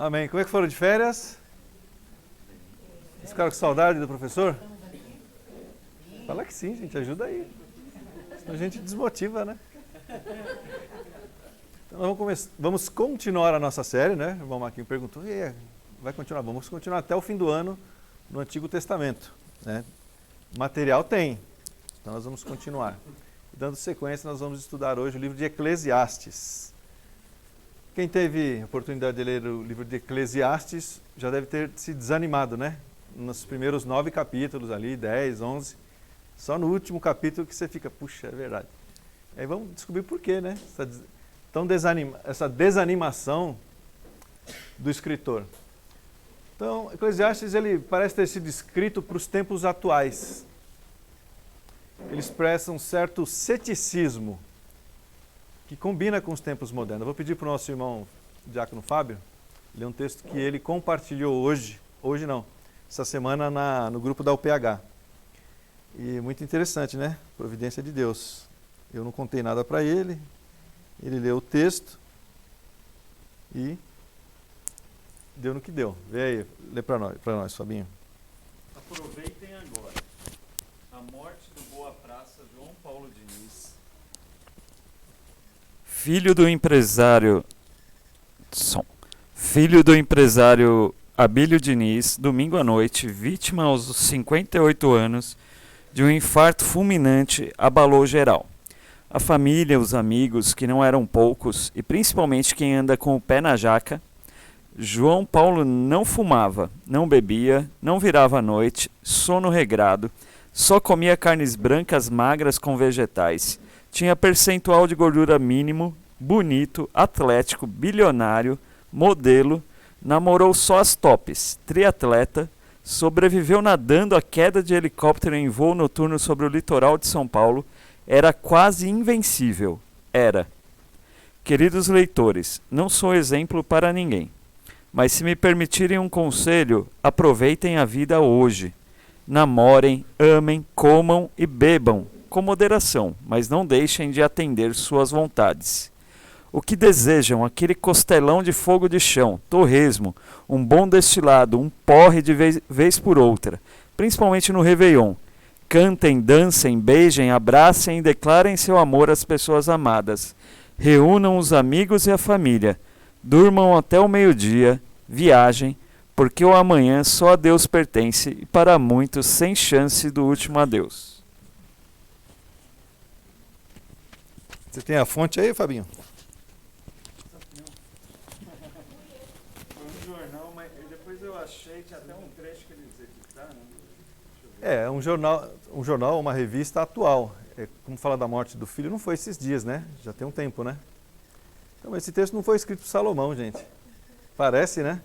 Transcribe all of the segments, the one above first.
Amém. Como é que foram de férias? Vocês ficaram com saudade do professor? Fala que sim, gente. Ajuda aí. Senão a gente desmotiva, né? Então vamos continuar a nossa série, né? O irmão Marquinhos perguntou, vai continuar? Vamos continuar até o fim do ano no Antigo Testamento, né? Material tem, então nós vamos continuar. Dando sequência, nós vamos estudar hoje o livro de Eclesiastes. Quem teve a oportunidade de ler o livro de Eclesiastes já deve ter se desanimado, né? Nos primeiros 9 capítulos ali, 10, 11, só no último capítulo que você fica, puxa, é verdade. Aí vamos descobrir por quê, né? Essa desanimação do escritor. Então, Eclesiastes, ele parece ter sido escrito para os tempos atuais. Ele expressa um certo ceticismo que combina com os tempos modernos. Eu vou pedir para o nosso irmão Diácono Fábio ler um texto que ele compartilhou essa semana no grupo da UPH. E muito interessante, né? Providência de Deus. Eu não contei nada para ele, ele leu o texto e deu no que deu. Vê aí, lê para nós, Fabinho. Aproveitem agora a morte do Boa Praça João Paulo Diniz, filho do empresário Abílio Diniz, domingo à noite, vítima aos 58 anos de um infarto fulminante, abalou geral. A família, os amigos, que não eram poucos, e principalmente quem anda com o pé na jaca. João Paulo não fumava, não bebia, não virava à noite, sono regrado, só comia carnes brancas magras com vegetais. Tinha percentual de gordura mínimo, bonito, atlético, bilionário, modelo, namorou só as tops, triatleta, sobreviveu nadando à queda de helicóptero em voo noturno sobre o litoral de São Paulo, era quase invencível. Era. Queridos leitores, não sou exemplo para ninguém. Mas se me permitirem um conselho, aproveitem a vida hoje. Namorem, amem, comam e bebam, com moderação, mas não deixem de atender suas vontades. O que desejam, aquele costelão de fogo de chão, torresmo, um bom destilado, um porre de vez por outra, principalmente no Réveillon. Cantem, dancem, beijem, abracem e declarem seu amor às pessoas amadas. Reúnam os amigos e a família. Durmam até o meio-dia, viajem, porque o amanhã só a Deus pertence e para muitos sem chance do último adeus. Você tem a fonte aí, Fabinho? Foi um jornal, mas depois eu achei, tinha até um trecho que eles editaram. É um jornal, uma revista atual. Como falar da morte do filho, não foi esses dias, né? Já tem um tempo, né? Então, esse texto não foi escrito por Salomão, gente. Parece, né?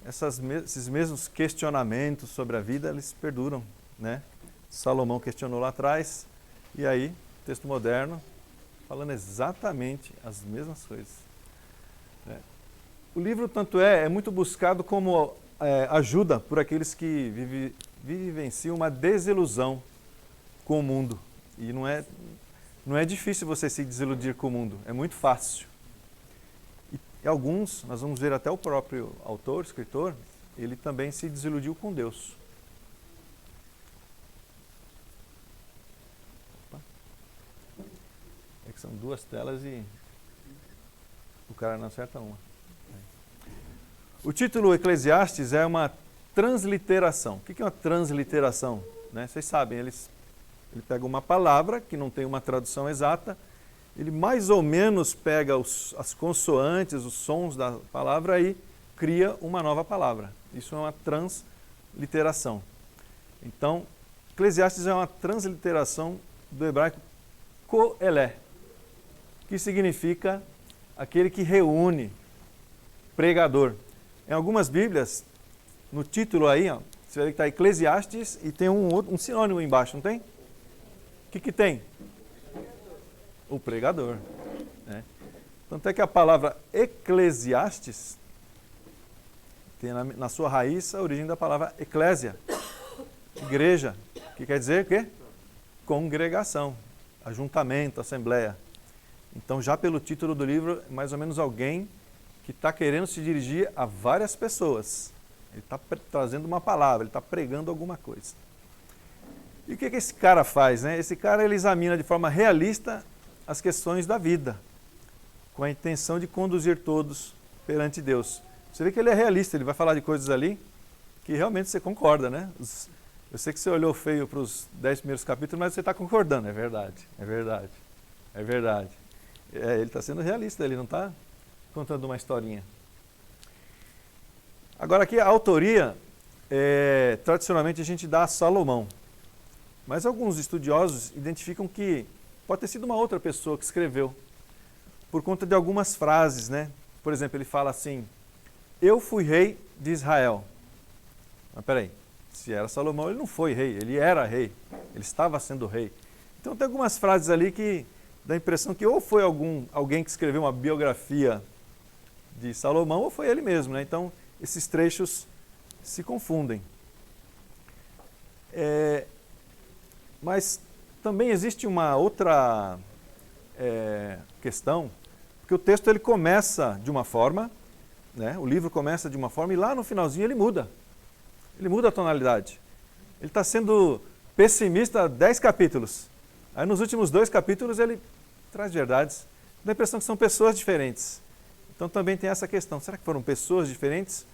Esses mesmos questionamentos sobre a vida, eles perduram, né? Salomão questionou lá atrás, e aí, texto moderno, falando exatamente as mesmas coisas. O livro, tanto é muito buscado como ajuda por aqueles que vivenciam uma desilusão com o mundo. E não é difícil você se desiludir com o mundo, é muito fácil. E alguns, nós vamos ver até o próprio autor, escritor, ele também se desiludiu com Deus. É que são 2 telas e o cara não acerta uma. O título Eclesiastes é uma transliteração. O que é uma transliteração? Vocês sabem, ele pega uma palavra que não tem uma tradução exata, ele mais ou menos pega as consoantes, os sons da palavra e cria uma nova palavra. Isso é uma transliteração. Então, Eclesiastes é uma transliteração do hebraico koelé, que significa aquele que reúne, pregador. Em algumas Bíblias, no título aí, você vê que está Eclesiastes e tem um sinônimo embaixo, não tem? O que tem? O pregador. Né? Tanto é que a palavra Eclesiastes tem na sua raiz a origem da palavra eclésia, igreja, que quer dizer o quê? Congregação, ajuntamento, assembleia. Então, já pelo título do livro, mais ou menos alguém que está querendo se dirigir a várias pessoas. Ele está trazendo uma palavra, ele está pregando alguma coisa. E o que esse cara faz, né? Esse cara ele examina de forma realista as questões da vida, com a intenção de conduzir todos perante Deus. Você vê que ele é realista, ele vai falar de coisas ali que realmente você concorda, né? Eu sei que você olhou feio para os 10 primeiros capítulos, mas você está concordando, é verdade, é verdade, é verdade. Ele está sendo realista, ele não está contando uma historinha. Agora aqui a autoria, tradicionalmente a gente dá a Salomão, mas alguns estudiosos identificam que pode ter sido uma outra pessoa que escreveu, por conta de algumas frases, né? Por exemplo, ele fala assim, eu fui rei de Israel. Mas peraí, se era Salomão, ele não foi rei, ele era rei, ele estava sendo rei. Então tem algumas frases ali que dá a impressão que ou foi alguém que escreveu uma biografia de Salomão, ou foi ele mesmo, né? Então esses trechos se confundem. Mas também existe uma outra questão, porque o texto ele começa de uma forma, né? O livro começa de uma forma e lá no finalzinho ele muda a tonalidade. Ele está sendo pessimista há 10 capítulos. Aí nos últimos 2 capítulos ele traz verdades. Dá a impressão que são pessoas diferentes. Então também tem essa questão, será que foram pessoas diferentes?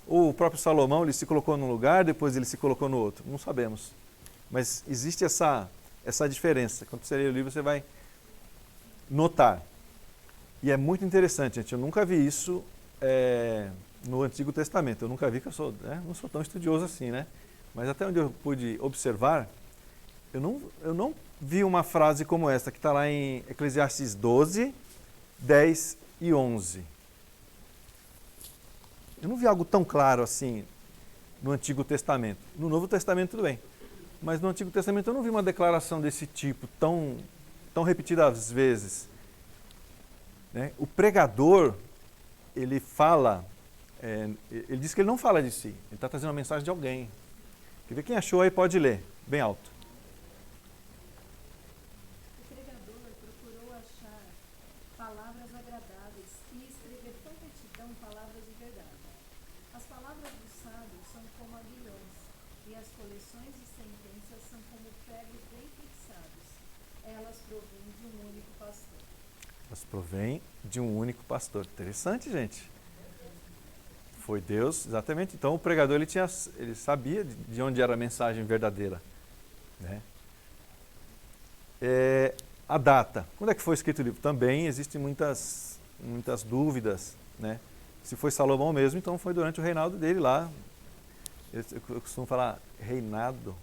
Ou o próprio Salomão ele se colocou num lugar, depois ele se colocou no outro? Não sabemos. Mas existe essa diferença. Quando você lê o livro você vai notar. E é muito interessante, gente. Eu nunca vi isso no Antigo Testamento. Eu nunca vi, que eu não sou tão estudioso assim, né? Mas até onde eu pude observar, eu não vi uma frase como essa, que está lá em Eclesiastes 12, 10 e 11. Eu não vi algo tão claro assim no Antigo Testamento. No Novo Testamento tudo bem. Mas no Antigo Testamento eu não vi uma declaração desse tipo, tão repetida às vezes. Né? O pregador, ele fala, ele diz que ele não fala de si, ele está trazendo uma mensagem de alguém. Quer ver? Quem achou aí pode ler, bem alto. O pregador procurou achar palavras agradáveis e escrever com retidão palavras de verdade. As palavras dos sábios são como aguilhões, e as coleções de sentenças são como pregos bem fixados. Elas provêm de um único pastor. Elas provêm de um único pastor. Interessante, gente. Foi Deus, exatamente. Então o pregador ele sabia de onde era a mensagem verdadeira. Né? A data. Quando é que foi escrito o livro? Também existem muitas dúvidas. Né? Se foi Salomão mesmo, então foi durante o reinado dele lá. Eu costumo falar reinado.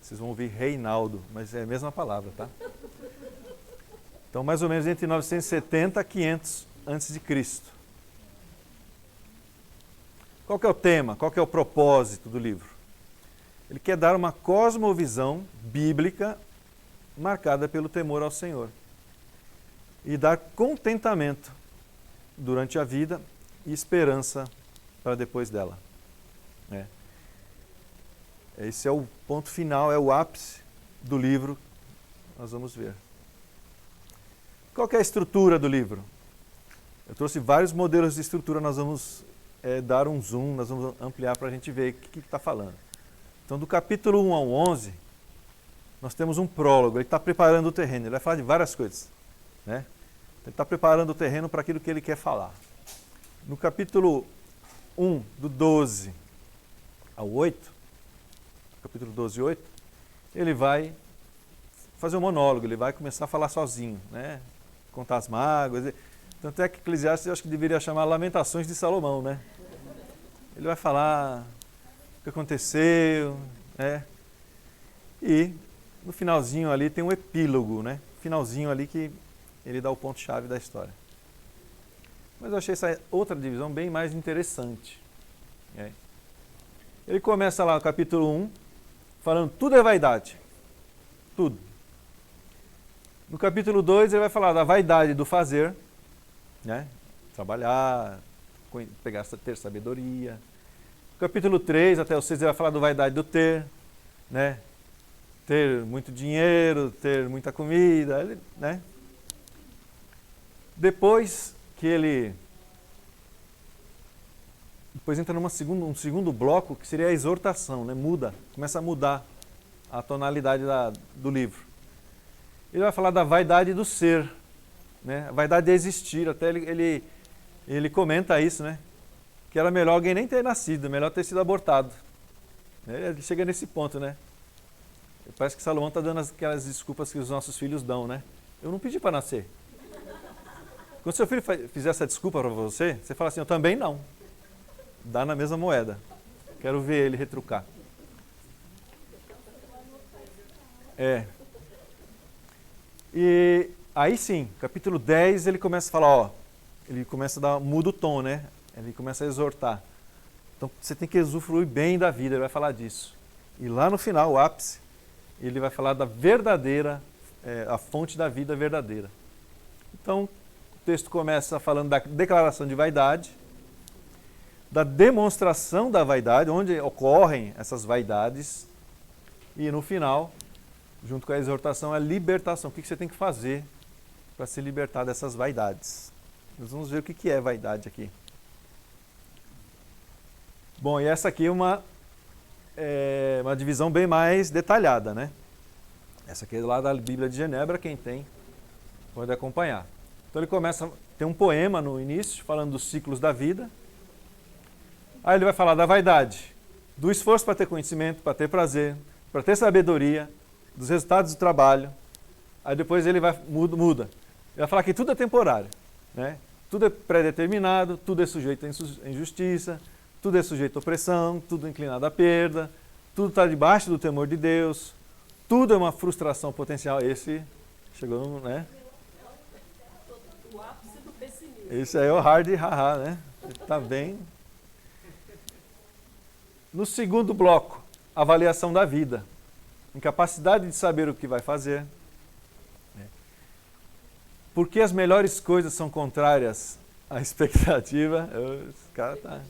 Vocês vão ouvir Reinaldo, mas é a mesma palavra, tá? Então, mais ou menos entre 970 e 500 a.C. Qual que é o tema? Qual que é o propósito do livro? Ele quer dar uma cosmovisão bíblica marcada pelo temor ao Senhor e dar contentamento durante a vida e esperança para depois dela. Esse é o ponto final, é o ápice do livro. Nós vamos ver. Qual que é a estrutura do livro? Eu trouxe vários modelos de estrutura, nós vamos dar um zoom, nós vamos ampliar para a gente ver o que está falando. Então, do capítulo 1 ao 11, nós temos um prólogo, ele está preparando o terreno, ele vai falar de várias coisas. Né? Ele está preparando o terreno para aquilo que ele quer falar. No capítulo 1, do 12 ao 8, capítulo 12 e 8, ele vai fazer um monólogo, ele vai começar a falar sozinho, né? Contar as mágoas. Tanto é que Eclesiastes eu acho que deveria chamar Lamentações de Salomão, né? Ele vai falar o que aconteceu, né? E no finalzinho ali tem um epílogo, né? Finalzinho ali que ele dá o ponto-chave da história. Mas eu achei essa outra divisão bem mais interessante. Ele começa lá no capítulo 1, falando tudo é vaidade. Tudo. No capítulo 2 ele vai falar da vaidade do fazer, né? Trabalhar, ter sabedoria. No capítulo 3 até o 6 ele vai falar da vaidade do ter, né? Ter muito dinheiro, ter muita comida, né? Depois que ele depois entra um segundo bloco que seria a exortação, né? Começa a mudar a tonalidade do livro. Ele vai falar da vaidade do ser, né? A vaidade de existir. Até ele comenta isso, né? Que era melhor alguém nem ter nascido, melhor ter sido abortado. Ele chega nesse ponto, né? Parece que Salomão está dando aquelas desculpas que os nossos filhos dão, né? Eu não pedi para nascer. Quando seu filho fizer essa desculpa para você, você fala assim, eu também não. Dá na mesma moeda. Quero ver ele retrucar. E aí sim, capítulo 10, ele começa a falar, ele começa a muda o tom, né? Ele começa a exortar. Então você tem que usufruir bem da vida, ele vai falar disso. E lá no final, o ápice, ele vai falar da verdadeira, a fonte da vida verdadeira. Então, o texto começa falando da declaração de vaidade, da demonstração da vaidade, onde ocorrem essas vaidades, e no final, junto com a exortação, a libertação. O que você tem que fazer para se libertar dessas vaidades? Nós vamos ver o que é vaidade aqui. Bom, e essa aqui é uma divisão bem mais detalhada, né? Essa aqui é lá da Bíblia de Genebra, quem tem pode acompanhar. Então ele começa, tem um poema no início, falando dos ciclos da vida. Aí ele vai falar da vaidade, do esforço para ter conhecimento, para ter prazer, para ter sabedoria, dos resultados do trabalho. Aí depois ele muda. Ele vai falar que tudo é temporário, né? Tudo é pré-determinado, tudo é sujeito à injustiça, tudo é sujeito à opressão, tudo é inclinado à perda, tudo está debaixo do temor de Deus, tudo é uma frustração potencial. Esse chegou, né? O ápice do pessimismo. Esse aí é o hard haha, né? Está bem. No segundo bloco, avaliação da vida. Incapacidade de saber o que vai fazer. Por que as melhores coisas são contrárias à expectativa? Esse cara tá.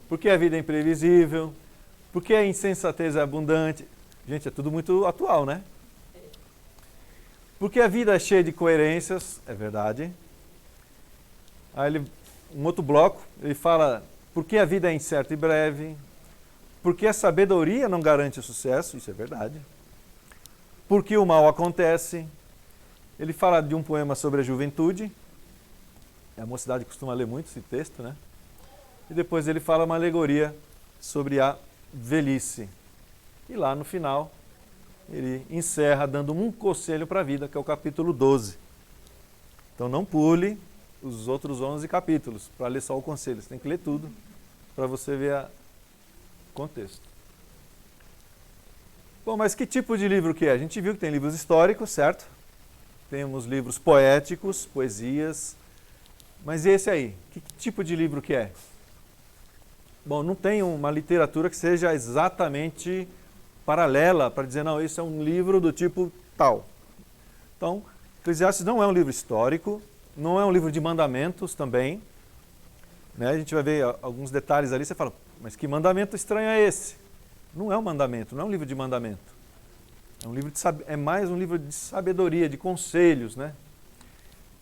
Por que a vida é imprevisível? Por que a insensatez é abundante? Gente, é tudo muito atual, né? Por que a vida é cheia de coerências? É verdade. Aí um outro bloco, ele fala por que a vida é incerta e breve? Por que a sabedoria não garante o sucesso? Isso é verdade. Por que o mal acontece? Ele fala de um poema sobre a juventude. A mocidade costuma ler muito esse texto, né? E depois ele fala uma alegoria sobre a velhice. E lá no final, ele encerra dando um conselho para a vida, que é o capítulo 12. Então não pule os outros 11 capítulos para ler só o conselho. Você tem que ler tudo para você ver o contexto. Bom, mas que tipo de livro que é? A gente viu que tem livros históricos, certo? Temos livros poéticos, poesias. Mas e esse aí? Que tipo de livro que é? Bom, não tem uma literatura que seja exatamente paralela para dizer, não, esse é um livro do tipo tal. Então, Eclesiastes não é um livro histórico, não é um livro de mandamentos também. Né? A gente vai ver alguns detalhes ali, você fala, mas que mandamento estranho é esse? Não é um mandamento, não é um livro de mandamento. É mais um livro de sabedoria, de conselhos, né?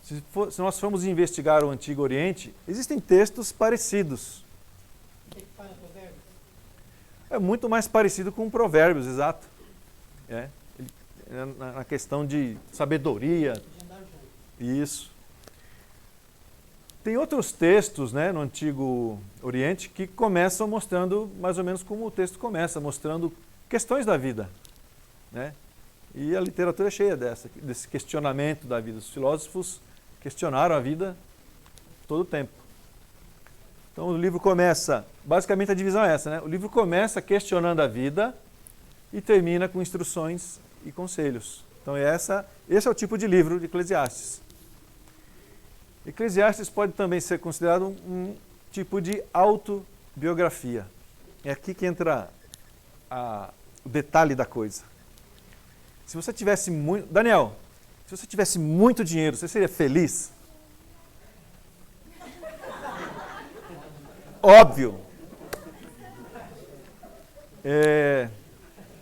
Se nós formos investigar o Antigo Oriente, existem textos parecidos. É muito mais parecido com Provérbios, exato. Na questão de sabedoria. Isso. Tem outros textos, né, no Antigo Oriente que começam mostrando mais ou menos como o texto começa, mostrando questões da vida. Né? E a literatura é cheia desse questionamento da vida. Os filósofos questionaram a vida todo o tempo. Então o livro começa, basicamente a divisão é essa, né? O livro começa questionando a vida e termina com instruções e conselhos. Então esse é o tipo de livro de Eclesiastes. Eclesiastes pode também ser considerado um tipo de autobiografia. É aqui que entra o detalhe da coisa. Se você tivesse muito... Daniel, se você tivesse muito dinheiro, você seria feliz? Óbvio.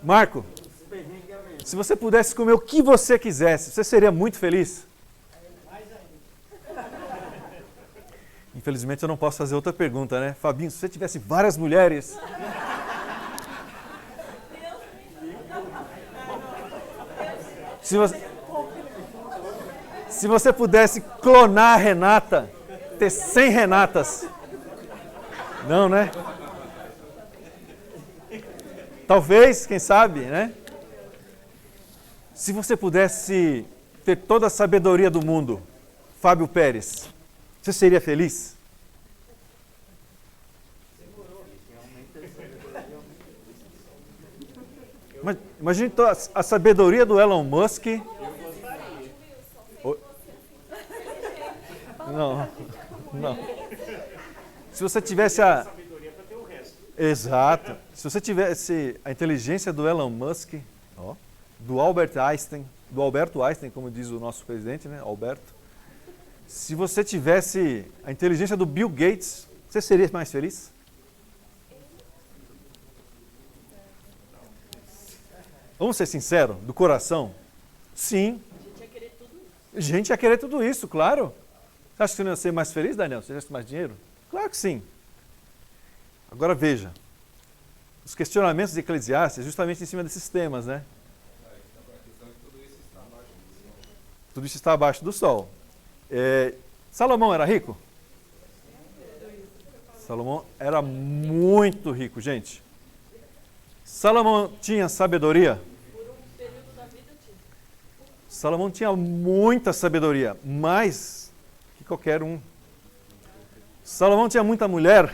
Marco, se você pudesse comer o que você quisesse, você seria muito feliz? Infelizmente eu não posso fazer outra pergunta, né? Fabinho, se você tivesse várias mulheres... Se você pudesse clonar a Renata, ter 100 Renatas. Não, né? Talvez, quem sabe, né? Se você pudesse ter toda a sabedoria do mundo, Fábio Pérez, você seria feliz? Imagine a sabedoria do Elon Musk. Não, não. Se você tivesse a... Exato. Se você tivesse a inteligência do Elon Musk, do Alberto Einstein, como diz o nosso presidente, né, Alberto. Se você tivesse a inteligência do Bill Gates, você seria mais feliz? Vamos ser sinceros, do coração? Sim. A gente ia querer tudo isso, claro. Você acha que você não ia ser mais feliz, Daniel, se tivesse mais dinheiro? Claro que sim. Agora veja, os questionamentos de Eclesiastes justamente em cima desses temas, né? Tudo isso está abaixo do sol. Salomão era rico? Salomão era muito rico, gente. Salomão tinha sabedoria? Salomão tinha muita sabedoria, mais que qualquer um. Salomão tinha muita mulher.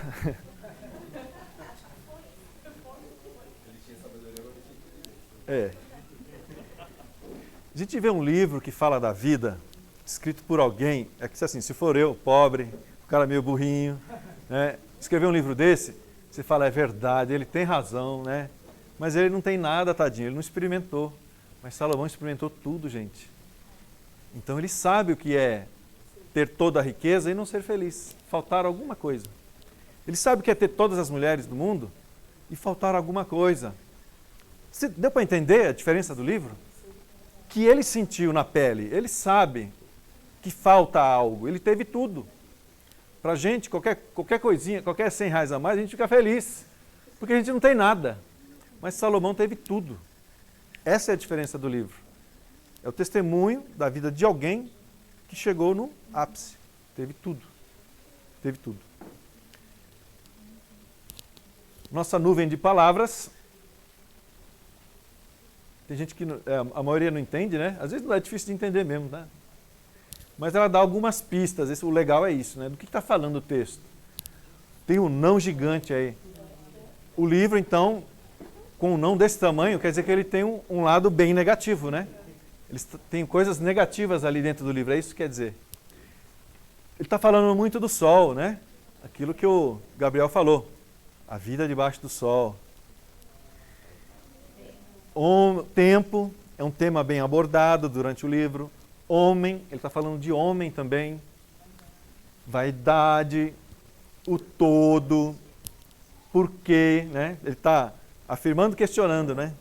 A gente vê um livro que fala da vida, escrito por alguém, é que assim, se for eu, pobre, o cara meio burrinho, né, escrever um livro desse, você fala, é verdade, ele tem razão, né? Mas ele não tem nada, tadinho, ele não experimentou. Mas Salomão experimentou tudo, gente. Então ele sabe o que é ter toda a riqueza e não ser feliz, faltar alguma coisa. Ele sabe o que é ter todas as mulheres do mundo e faltar alguma coisa. Deu para entender a diferença do livro? Que ele sentiu na pele, ele sabe que falta algo, ele teve tudo. Para a gente, qualquer coisinha, qualquer 100 reais a mais, a gente fica feliz, porque a gente não tem nada. Mas Salomão teve tudo. Essa é a diferença do livro. É o testemunho da vida de alguém que chegou no ápice. Teve tudo. Teve tudo. Nossa nuvem de palavras. Tem gente que a maioria não entende, né? Às vezes é difícil de entender mesmo, né? Mas ela dá algumas pistas. O legal é isso, né? Do que está falando o texto? Tem um não gigante aí. O livro, então, com um não desse tamanho, quer dizer que ele tem um lado bem negativo, né? Tem coisas negativas ali dentro do livro, é isso que quer dizer. Ele está falando muito do sol, né? Aquilo que o Gabriel falou. A vida debaixo do sol. Tempo é um tema bem abordado durante o livro. Homem, ele está falando de homem também. Vaidade, o todo, porquê, né? Ele está afirmando, questionando, né?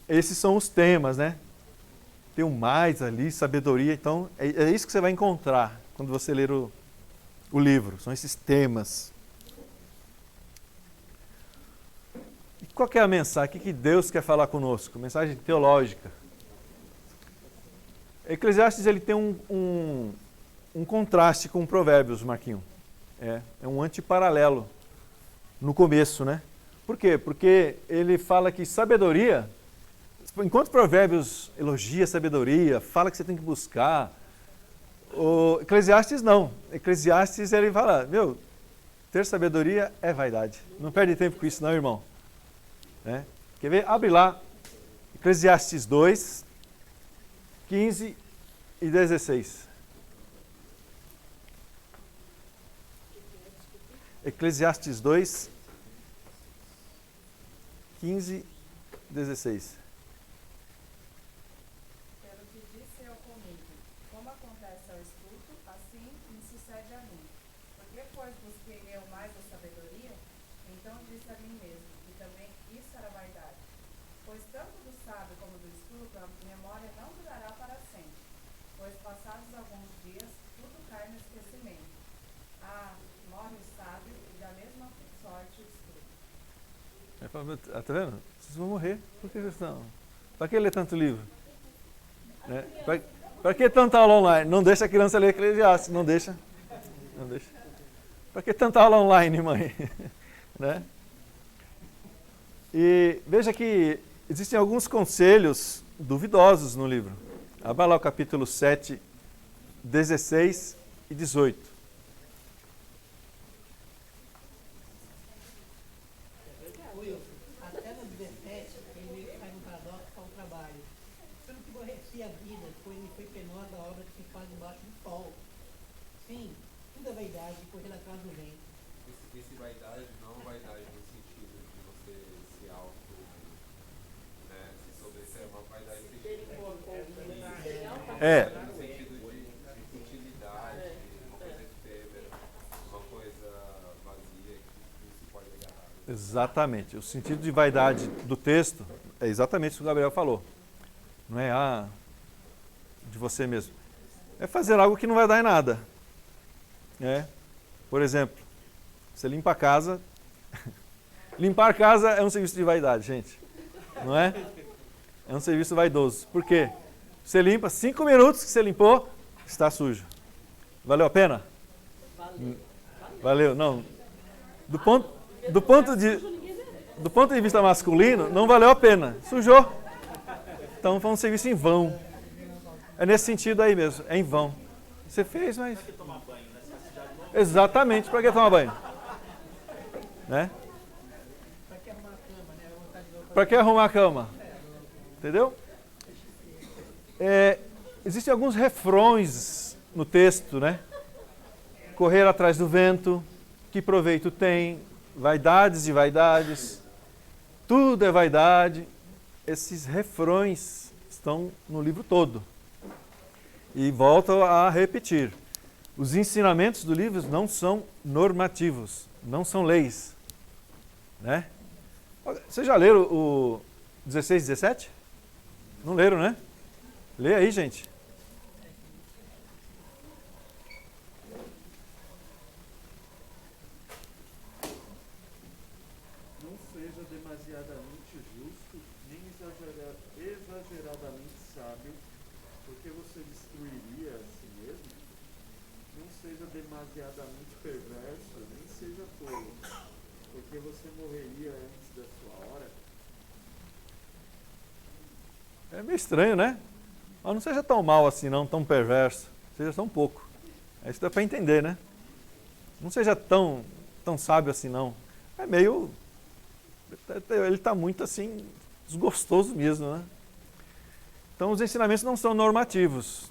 Esses são os temas, né? Tem um mais ali, sabedoria. Então, é isso que você vai encontrar quando você ler o livro. São esses temas. E qual que é a mensagem? O que Deus quer falar conosco? Mensagem teológica. Eclesiastes ele tem um contraste com Provérbios, Marquinho. É um antiparalelo no começo, né? Por quê? Porque ele fala que sabedoria, enquanto Provérbios elogia a sabedoria, fala que você tem que buscar, o Eclesiastes não. Eclesiastes ele fala, ter sabedoria é vaidade. Não perde tempo com isso não, irmão. Quer ver? Abre lá, Eclesiastes 2, 15 e 16. Eclesiastes 2, 15, 16. Pelo que disse eu comigo, como acontece ao estulto, assim me sucede a mim. Porque, pois, busquei eu mais a sabedoria, então disse a mim mesmo, que também isso era vaidade. Pois tanto do sábio como do estulto, a memória não durará para sempre. Pois passados alguns dias, tudo cai no esquecimento. Ah, morre o sábio e da mesma sorte o estúpido. Aí fala, tá vendo? Vocês vão morrer. Por que vocês estão? Para que ler tanto livro? Né? Para que tanta aula online? Não deixa a criança ler Eclesiastes, não deixa. Não deixa. Para que tanta aula online, mãe? Né? E veja que existem alguns conselhos duvidosos no livro. Abra lá o capítulo 7, 16 e 18. Até no 17, ele faz um paradoxo para o trabalho. Pelo que aborrecia a vida, pois me foi penosa a obra que se faz debaixo do sol. Sim, tudo é vaidade, correr atrás do vento. Esse vaidade não é vaidade no sentido de você se auto, né, se sobressair, é uma vaidade no Terem boa conta. É, no sentido de futilidade, uma coisa efêmera, uma coisa vazia que não se pode agarrar. exatamente. O sentido de vaidade do texto é exatamente isso que o Gabriel falou. Não é de você mesmo. É fazer algo que não vai dar em nada. Por exemplo, você limpa a casa. Limpar a casa é um serviço de vaidade, gente. Não é? É um serviço vaidoso. Por quê? Você limpa, 5 minutos que você limpou, está sujo. Valeu a pena? Valeu. Não. Do ponto de vista masculino, não valeu a pena. Sujou. Então foi um serviço em vão. É nesse sentido aí mesmo, é em vão. Você fez, mas... Exatamente, para que tomar banho? Né? Para que arrumar a cama? Entendeu? Existem alguns refrões no texto, né? Correr atrás do vento, que proveito tem, vaidades e vaidades, tudo é vaidade. Esses refrões estão no livro todo. E volto a repetir. Os ensinamentos do livro não são normativos, não são leis. Né? Vocês já leram o 16 e 17? Não leram, né? Lê aí, gente. Não seja demasiadamente justo, nem exageradamente sábio, porque você destruiria a si mesmo. Não seja demasiadamente perverso, nem seja tolo, porque você morreria antes da sua hora. É meio estranho, né? Mas não seja tão mal assim, não, tão perverso. Seja tão pouco. Isso dá para entender, né? Não seja tão sábio assim, não. É meio... Ele está muito assim, desgostoso mesmo, né? Então, os ensinamentos não são normativos.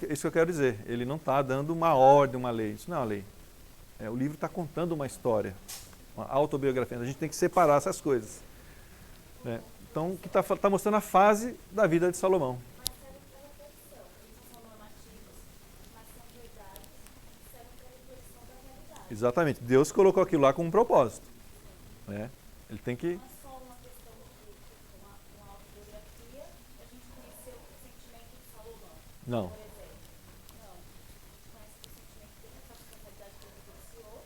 Isso que eu quero dizer. Ele não está dando uma ordem, uma lei. Isso não é uma lei. O livro está contando uma história, uma autobiografia. A gente tem que separar essas coisas. Né? Então, o que está mostrando a fase da vida de Salomão. Mas serve para repetição. Eles não são normativos, mas são verdades que servem para reprodução da realidade. Exatamente. Deus colocou aquilo lá com um propósito. Né? Ele tem que... Não é só uma questão de uma autobiografia, a gente conhecer o sentimento de Salomão, Não. por exemplo. Não. A gente conhece o sentimento dele, essa responsabilidade que ele vivenciou,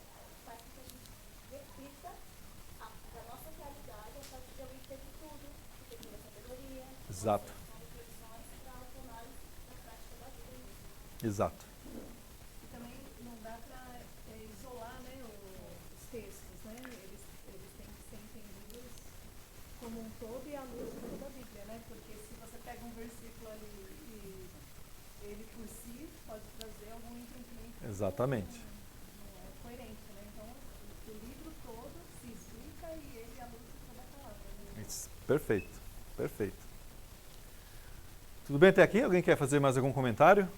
faz com que a gente repita da nossa realidade a partir de alguém que teve tudo, que teve a sabedoria. Exato. São reflexões para autoanálise da prática da vida mesmo. Exato. E também não dá para isolar, né, os textos, né? Eles têm que ser entendidos como um todo e à luz de toda a Bíblia, né? Porque se você pega um versículo ali e ele por si pode trazer algum entendimento Exatamente. não é coerente, né? Então o livro todo se explica e ele à luz de toda a palavra. Né? Perfeito. Perfeito. Tudo bem até aqui? Alguém quer fazer mais algum comentário?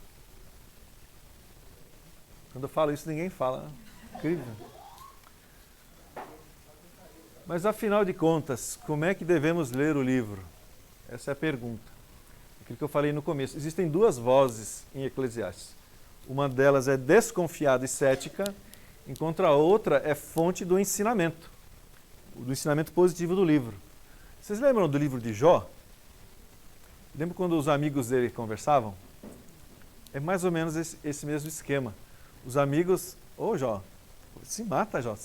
Quando eu falo isso, ninguém fala. Né? Incrível. Mas afinal de contas, como é que devemos ler o livro? Essa é a pergunta. Aquilo que eu falei no começo. Existem duas vozes em Eclesiastes. Uma delas é desconfiada e cética, enquanto a outra é fonte do ensinamento positivo do livro. Vocês lembram do livro de Jó? Lembra quando os amigos dele conversavam? É mais ou menos esse mesmo esquema. Os amigos, ô Jó, se mata, Jó,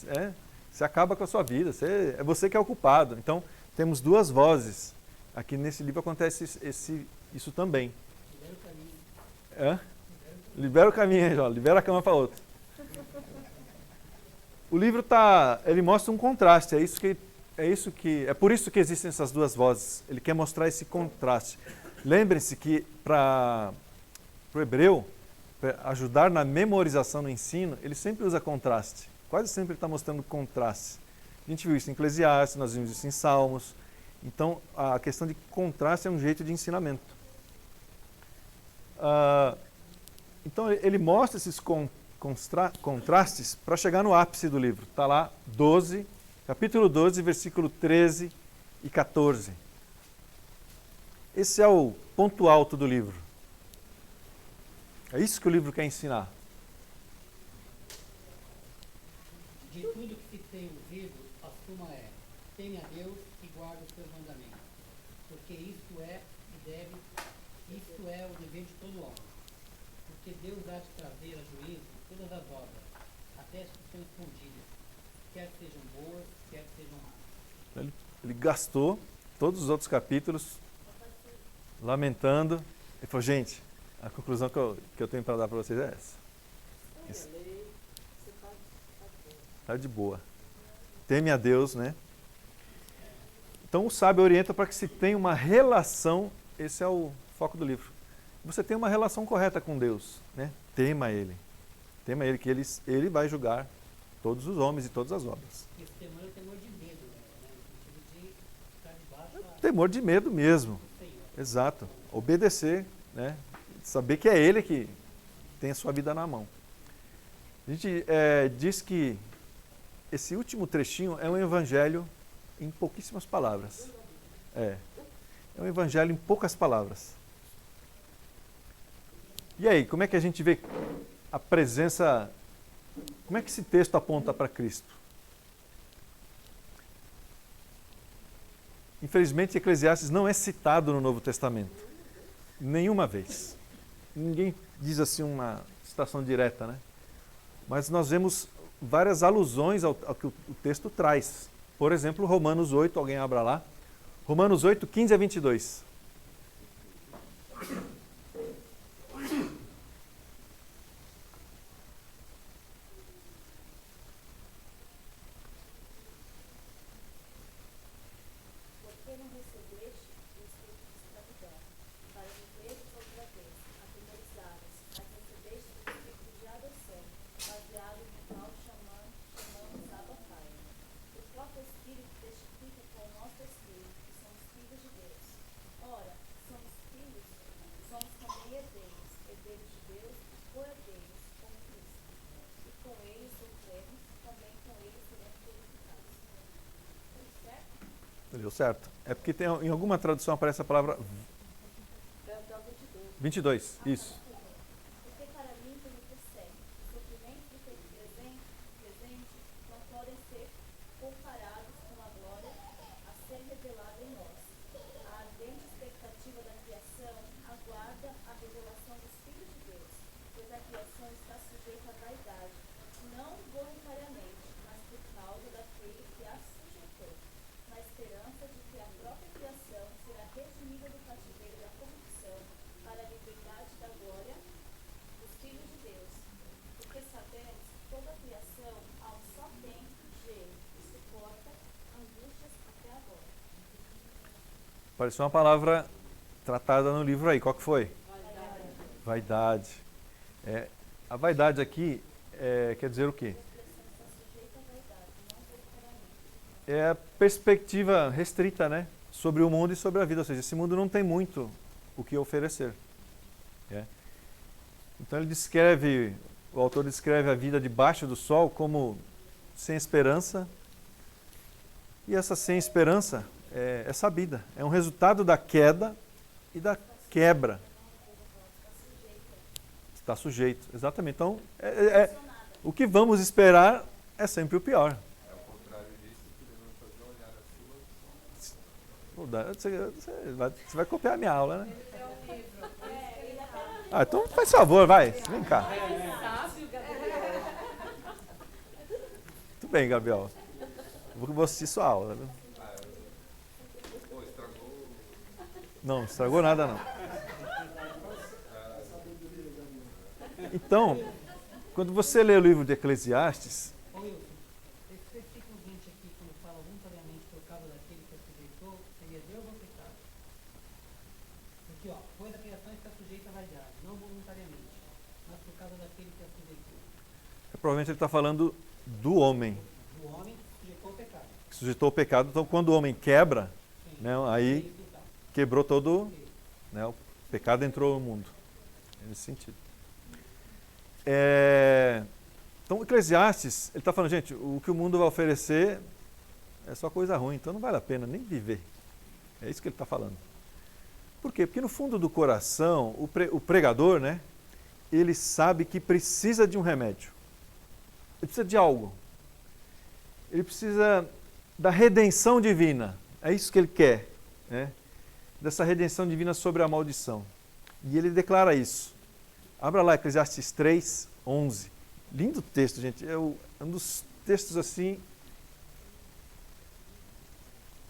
você acaba com a sua vida, é você que é o culpado. Então, temos duas vozes. Aqui nesse livro acontece isso também. Libera o caminho. É? Libera o caminho, hein, Jó, libera a cama para outra. O livro ele mostra um contraste, é por isso que existem essas duas vozes. Ele quer mostrar esse contraste. Lembrem-se que para o hebreu, para ajudar na memorização no ensino, ele sempre usa contraste. Quase sempre ele está mostrando contraste. A gente viu isso em Eclesiastes, nós vimos isso em Salmos. Então, a questão de contraste é um jeito de ensinamento. Então, ele mostra esses contrastes para chegar no ápice do livro. Está lá capítulo 12, versículo 13 e 14. Esse é o ponto alto do livro. É isso que o livro quer ensinar. De tudo que se tem ouvido, a suma é: teme a Deus e guarda os seus mandamentos, porque isto é o dever de todo homem. Porque Deus há de trazer a juízo todas as obras, até as que são escondidas, quer sejam boas, quer sejam más. Ele gastou todos os outros capítulos lamentando. Ele falou, gente, a conclusão que eu tenho para dar para vocês é essa. Está de boa. Teme a Deus, né? Então o sábio orienta para que se tenha uma relação, esse é o foco do livro. Você tem uma relação correta com Deus, né? Tema Ele. Tema Ele, que Ele vai julgar todos os homens e todas as obras. Esse temor é o temor de medo, né? No sentido de estar debaixo Temor de medo mesmo. do Senhor. Exato. Obedecer, né? Saber que é Ele que tem a sua vida na mão. A gente diz que esse último trechinho é um evangelho em pouquíssimas palavras. É um evangelho em poucas palavras. E aí, como é que a gente vê a presença, como é que esse texto aponta para Cristo? Infelizmente, Eclesiastes não é citado no Novo Testamento. Nenhuma vez. Ninguém diz assim uma citação direta, né? Mas nós vemos várias alusões ao que o texto traz. Por exemplo, Romanos 8, alguém abra lá. Romanos 8, 15 a 22. Porque não recebeste o espírito de escravidão, para viveres outra vez, atemorizados, mas recebeste o espírito de adoção, baseado no qual chamamos Abba Pai. O próprio Espírito testifica com o nosso espírito que somos filhos de Deus. Ora, somos filhos, somos também herdeiros, herdeiros de Deus e co-herdeiros com Cristo. E com ele sofremos, também com ele seremos glorificados. Certo? Deu certo. É porque em alguma tradução aparece a palavra 22. Isso. Porque para mim que me persegue, os sofrimentos do presente não podem ser comparados com a glória a ser revelada em nós. A ardente expectativa da criação aguarda a revelação dos filhos de Deus, pois a criação está sujeita à vaidade, não voluntariamente, mas por causa daquele que a sujeitou, na esperança de que a própria criação será redimida do cativeiro da corrupção para a liberdade da glória dos filhos de Deus. Porque sabemos que toda a criação, a um só tempo, geme e suporta angústias até agora. Apareceu uma palavra tratada no livro aí. Qual que foi? Vaidade. A vaidade aqui quer dizer o quê? É a perspectiva restrita, né? Sobre o mundo e sobre a vida. Ou seja, esse mundo não tem muito o que oferecer. Então o autor descreve a vida debaixo do sol como sem esperança. E essa sem esperança é sabida. É um resultado da queda e da quebra. Está sujeito, exatamente. Então, o que vamos esperar é sempre o pior. É o contrário disso, querendo fazer olhar a sua. Você vai copiar a minha aula, né? Ele é um livro. Ele até Ah, então faz favor, vai. Vem cá. Sábio, Gabriel. Tudo bem, Gabriel. Vou assistir sua aula. Viu? Pô, estragou. Não estragou nada, não. Então, quando você lê o livro de Eclesiastes, Ô Wilson, esse versículo 20 aqui, quando fala voluntariamente por causa daquele que a sujeitou, seria Deus ou pecado? Porque, ó, pois a criação está sujeita à vaidade, não voluntariamente, mas por causa daquele que a sujeitou. provavelmente ele está falando do homem, O homem sujeitou o pecado. que sujeitou o pecado. Então, quando o homem quebra, Sim. né, aí Isso e tal. quebrou todo, né, o pecado entrou no mundo. Nesse sentido. Então, Eclesiastes, ele está falando, gente, o que o mundo vai oferecer é só coisa ruim, então não vale a pena nem viver. É isso que ele está falando. Por quê? Porque no fundo do coração, o pregador, né, ele sabe que precisa de um remédio. Ele precisa de algo. Ele precisa da redenção divina. É isso que ele quer, né? Dessa redenção divina sobre a maldição. E ele declara isso. Abra lá Eclesiastes 3, 11. Lindo texto, gente. É um dos textos assim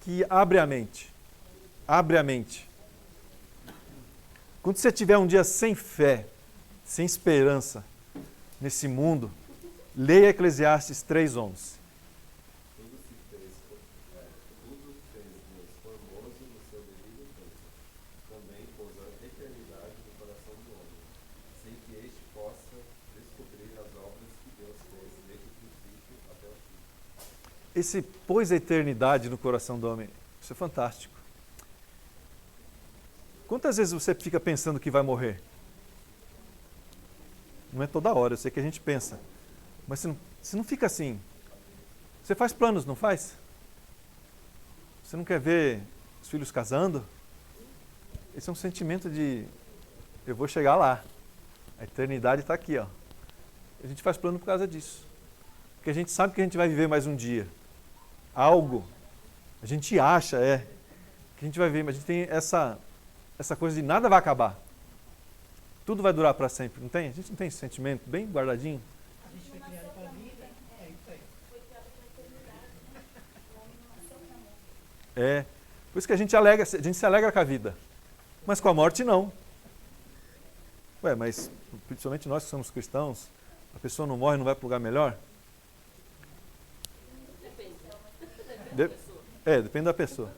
que abre a mente. Abre a mente. Quando você tiver um dia sem fé, sem esperança nesse mundo, leia Eclesiastes 3, 11. Tudo fez Deus formoso no seu devido tempo. Também pôs a eternidade no coração do homem, sem que este possa descobrir as obras que Deus fez desde o princípio até o fim. Esse pôs a eternidade no coração do homem. Isso é fantástico. Quantas vezes você fica pensando que vai morrer? Não é toda hora, eu sei que a gente pensa. Mas você não fica assim. Você faz planos, não faz? Você não quer ver os filhos casando? Esse é um sentimento de eu vou chegar lá. A eternidade está aqui, ó. A gente faz plano por causa disso. Porque a gente sabe que a gente vai viver mais um dia. Algo. A gente acha, que a gente vai viver, mas a gente tem essa coisa de nada vai acabar. Tudo vai durar para sempre, não tem? A gente não tem esse sentimento bem guardadinho? A gente foi criado para a vida, é isso aí. Foi criado com eternidade, né? O homem não nasceu para morrer. É. Por isso que a gente se alegra com a vida. Mas com a morte, não. Ué, mas principalmente nós que somos cristãos, a pessoa não morre e não vai para um lugar melhor? Depende da pessoa.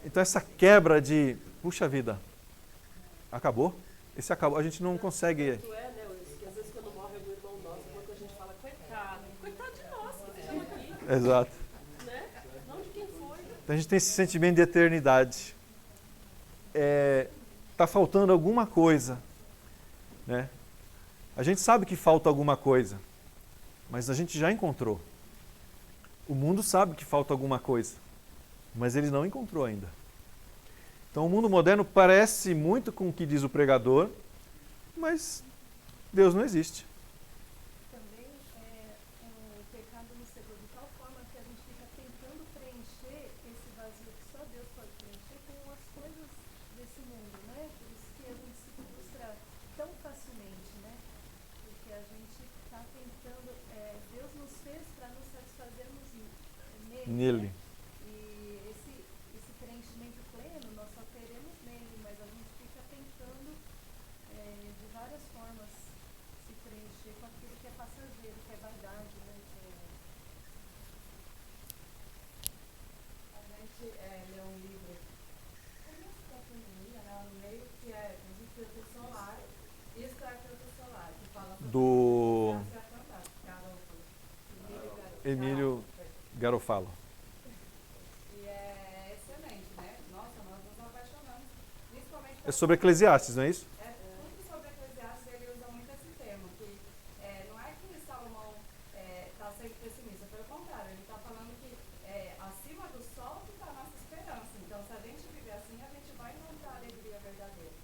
Então essa quebra de, puxa vida, acabou? Esse acabou, a gente não consegue. Tanto é, né, Wilson, que às vezes quando morre algum irmão nosso, quando a gente fala, coitado de nós, que estamos aqui, Exato. né? Não de quem foi. Então a gente tem esse sentimento de eternidade. Está faltando alguma coisa, né? A gente sabe que falta alguma coisa, mas a gente já encontrou. O mundo sabe que falta alguma coisa, mas ele não encontrou ainda. Então o mundo moderno parece muito com o que diz o pregador, mas Deus não existe. Também o pecado nos cegou de tal forma que a gente fica tentando preencher esse vazio que só Deus pode preencher com as coisas desse mundo, né? Por isso que a gente se frustra tão facilmente, né? Porque a gente está tentando, Deus nos fez para nos satisfazermos nele. Nele. Né? E esse preenchimento pleno nós só teremos nele, mas a gente fica tentando de várias formas se preencher com aquilo que é passageiro, que é vaidade, né? A gente lê um livro, como da pandemia, né? No meio que é de filtro solar, isso é filtro solar, que fala sobre Do isso é fantástico, Emílio Garofalo. E é excelente, né? Nossa, nós nos apaixonamos, principalmente É sobre Eclesiastes, não é isso? tudo sobre Eclesiastes, ele usa muito esse tema, que não é que Salomão está sempre pessimista, pelo contrário, ele está falando que acima do sol que está a nossa esperança. Então, se a gente viver assim, a gente vai encontrar a alegria verdadeira.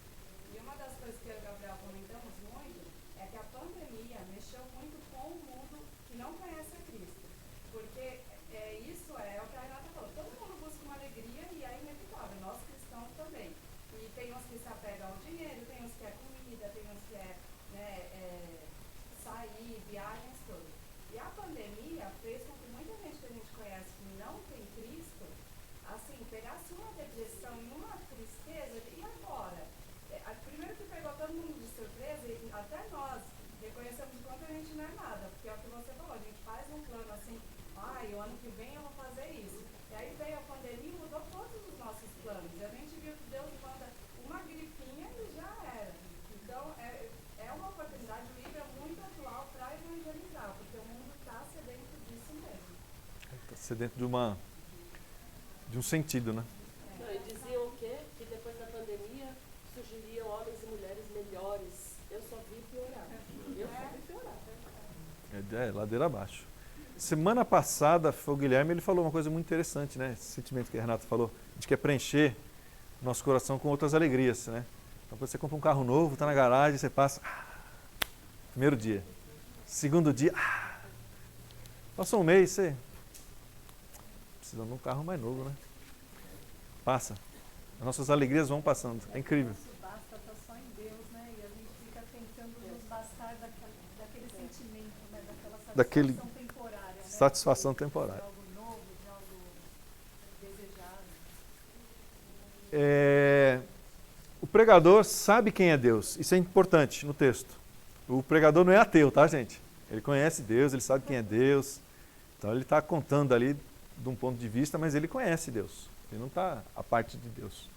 E uma das coisas que eu e o Gabriel comentamos muito é que a pandemia mexeu muito com o mundo que não conhece a Cristo. Porque isso é o que a Renata falou, todo mundo busca uma alegria e é inevitável, nós cristãos também. E tem uns que se apegam ao dinheiro, tem uns ser dentro de um sentido, né? Não, e diziam o quê? Que depois da pandemia surgiriam homens e mulheres melhores. Eu só vi piorar. Eu só vi piorar. É ladeira abaixo. Semana passada, foi o Guilherme, ele falou uma coisa muito interessante, né? Esse sentimento que a Renata falou, de que é preencher nosso coração com outras alegrias, né? Então, quando você compra um carro novo, está na garagem, você passa, primeiro dia. Segundo dia, passou um mês, você precisa de um carro mais novo, né? Passa. As nossas alegrias vão passando. É incrível. O nosso basta está só em Deus, né? E a gente fica tentando nos bastar daquele sentimento, né? Daquela satisfação Daquele temporária, né? satisfação temporária. De algo novo, de algo desejado. O pregador sabe quem é Deus. Isso é importante no texto. O pregador não é ateu, tá, gente? Ele conhece Deus, ele sabe quem é Deus. Então ele está contando ali de um ponto de vista, mas ele conhece Deus. Ele não está à parte de Deus.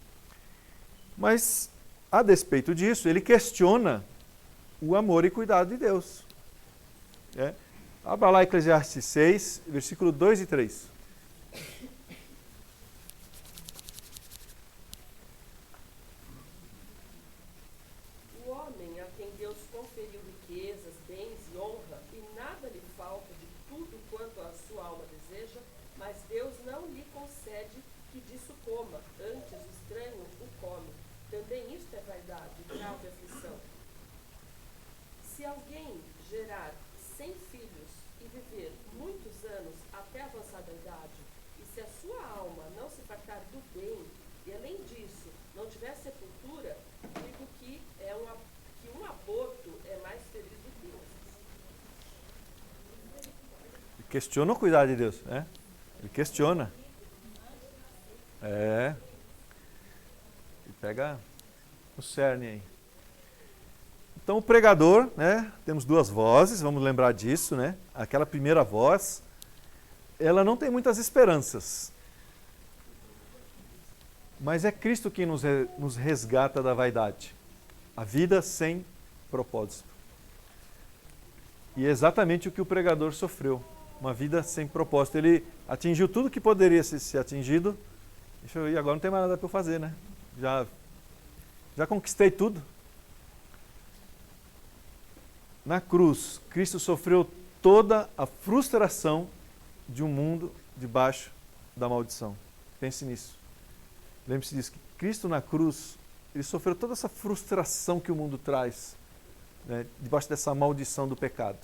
Mas, a despeito disso, ele questiona o amor e cuidado de Deus. Abra lá Eclesiastes 6, versículo 2 e 3. O homem a quem Deus conferiu riquezas, bens e honra, e nada lhe falta de tudo quanto a sua alma deseja, mas Deus não lhe concede que disso coma, antes o estranho o come. Também isto é vaidade, grave aflição. Se alguém gerar 100 filhos e viver muitos anos até avançada idade, e se a sua alma não se fartar do bem, e além disso não tiver sepultura, digo que um aborto é mais feliz do que outros. Ele questiona o cuidado de Deus, né? Ele questiona. Ele pega o cerne aí. Então o pregador, né? Temos duas vozes, vamos lembrar disso, né? Aquela primeira voz, ela não tem muitas esperanças. Mas é Cristo quem nos resgata da vaidade. A vida sem propósito. E é exatamente o que o pregador sofreu. Uma vida sem propósito. Ele atingiu tudo que poderia ser atingido. E agora não tem mais nada para eu fazer, né? Já conquistei tudo. Na cruz, Cristo sofreu toda a frustração de um mundo debaixo da maldição. Pense nisso. Lembre-se disso, que Cristo na cruz, ele sofreu toda essa frustração que o mundo traz, né, debaixo dessa maldição do pecado.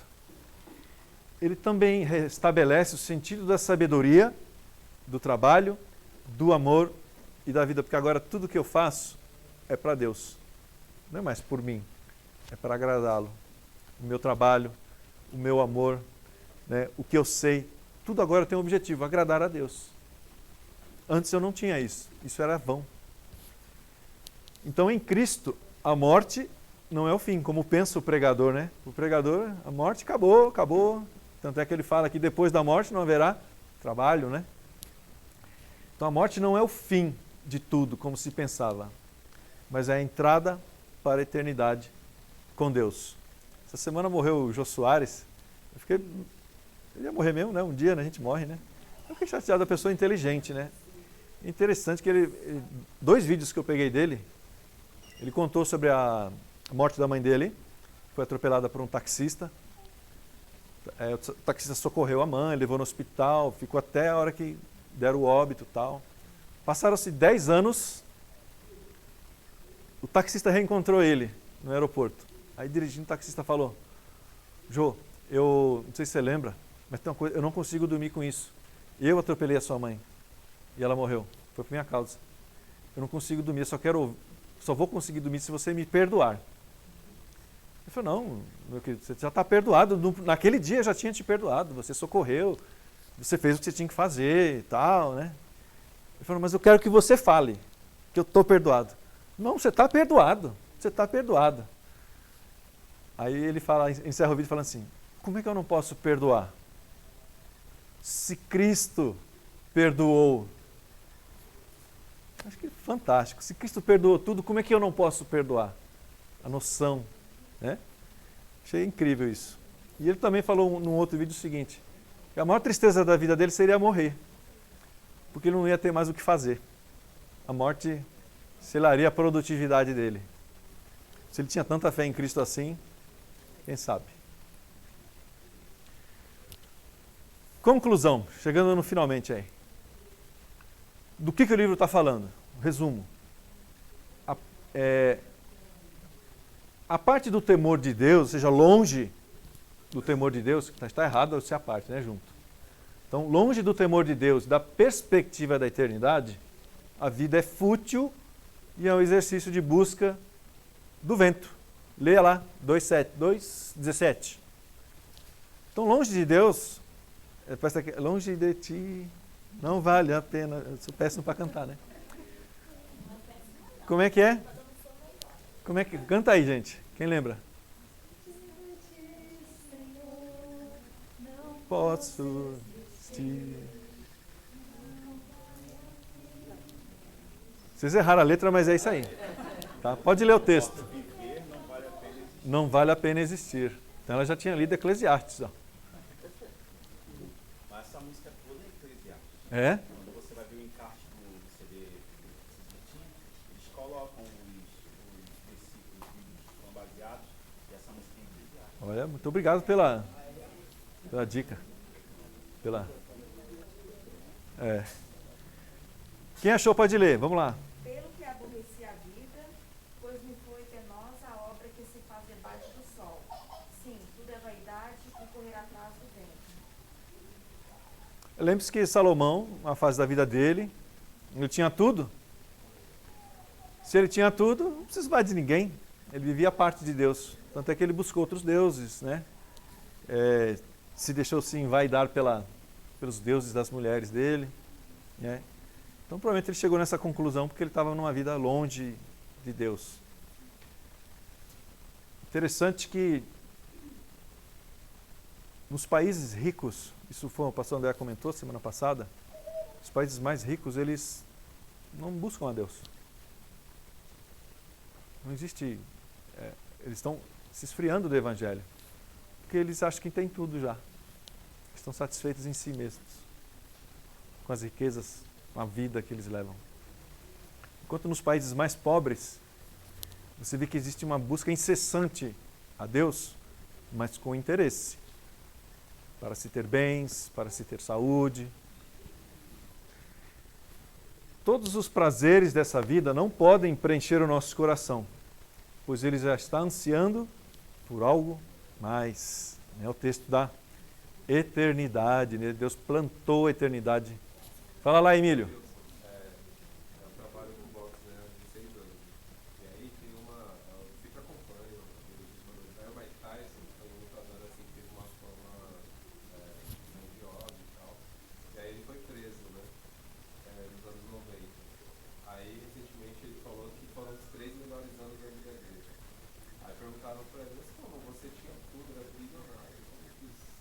Ele também restabelece o sentido da sabedoria, do trabalho, do amor e da vida, porque agora tudo que eu faço é para Deus, não é mais por mim, é para agradá-lo. O meu trabalho, o meu amor, né, o que eu sei, tudo agora tem um objetivo, agradar a Deus. Antes eu não tinha isso, isso era vão. Então em Cristo, a morte não é o fim, como pensa o pregador, né? O pregador, a morte acabou. Tanto é que ele fala que depois da morte não haverá trabalho, né? Então a morte não é o fim de tudo, como se pensava, mas é a entrada para a eternidade com Deus. Essa semana morreu o Jô Soares, ele ia morrer mesmo, né? Um dia, né? A gente morre, né? Eu fiquei chateado da pessoa inteligente, né? Interessante que dois vídeos que eu peguei dele, ele contou sobre a morte da mãe dele, foi atropelada por um taxista. O taxista socorreu a mãe, levou no hospital, ficou até a hora que deram o óbito e tal. Passaram-se 10 anos, o taxista reencontrou ele no aeroporto. Aí dirigindo, o taxista falou: Jô, eu não sei se você lembra, mas tem uma coisa, eu não consigo dormir com isso. Eu atropelei a sua mãe e ela morreu. Foi por minha causa. Eu não consigo dormir, só vou conseguir dormir se você me perdoar. Ele falou: não, meu querido, você já está perdoado. Naquele dia eu já tinha te perdoado, você socorreu, você fez o que você tinha que fazer e tal, né? Ele falou: mas eu quero que você fale que eu estou perdoado. Não, você está perdoado, você está perdoado. Aí ele encerra o vídeo falando assim: como é que eu não posso perdoar? Se Cristo perdoou. Acho que é fantástico. Se Cristo perdoou tudo, como é que eu não posso perdoar? A noção, né? Achei incrível isso. E ele também falou num outro vídeo o seguinte: A maior tristeza da vida dele seria morrer, porque ele não ia ter mais o que fazer. A morte selaria a produtividade dele. Se ele tinha tanta fé em Cristo assim, quem sabe? Conclusão, chegando no finalmente aí. Do que o livro está falando? Resumo. A parte do temor de Deus, ou seja, longe do temor de Deus, que está errado se a parte, né, junto. Então, longe do temor de Deus, da perspectiva da eternidade, a vida é fútil e é um exercício de busca do vento. Leia lá, 2:17. Então, longe de Deus, longe de ti, não vale a pena. Eu sou péssimo para cantar, né? Como é que é? Como é que canta aí, gente? Quem lembra? Posso te... Vocês erraram a letra, mas é isso aí. Tá? Pode ler o texto. Não vale a pena existir. Então ela já tinha lido Eclesiastes. Ó. Mas essa música toda é Eclesiastes. É? Quando você vai ver o encarte do CD, eles colocam os versículos bíblicos que são baseados e essa música é Eclesiastes. Olha, muito obrigado pela dica. Quem achou pode ler, vamos lá. Pelo que aborreci a vida, pois me foi penosa a obra que se faz debaixo do sol. Sim, tudo é vaidade e correr atrás do vento. Lembre-se que Salomão, na fase da vida dele, ele tinha tudo. Se ele tinha tudo, não precisava de ninguém. Ele vivia a parte de Deus. Tanto é que ele buscou outros deuses, né? Se deixou se envaidar pelos deuses das mulheres dele, né? Então provavelmente ele chegou nessa conclusão porque ele estava numa vida longe de Deus. Interessante que nos países ricos, isso foi o pastor André comentou semana passada, os países mais ricos, eles não buscam a Deus. Não existe... eles estão se esfriando do Evangelho, porque eles acham que têm tudo já. Estão satisfeitos em si mesmos, com as riquezas, com a vida que eles levam. Enquanto nos países mais pobres, você vê que existe uma busca incessante a Deus, mas com interesse, para se ter bens, para se ter saúde. Todos os prazeres dessa vida não podem preencher o nosso coração, pois ele já está ansiando por algo mais. É o texto da eternidade, né? Deus plantou a eternidade. Fala lá, Emílio. Eu trabalho com boxe, né, há 6 anos. E aí tem eu sempre acompanho o Mike Tyson, foi um lutador assim que teve uma fama grandiosa e tal. E aí ele foi preso, né, nos anos 90. Aí recentemente ele falou que foram os 3 melhores anos da vida dele. Aí perguntaram pra ele, mas como você tinha tudo, era bilionário, como que esses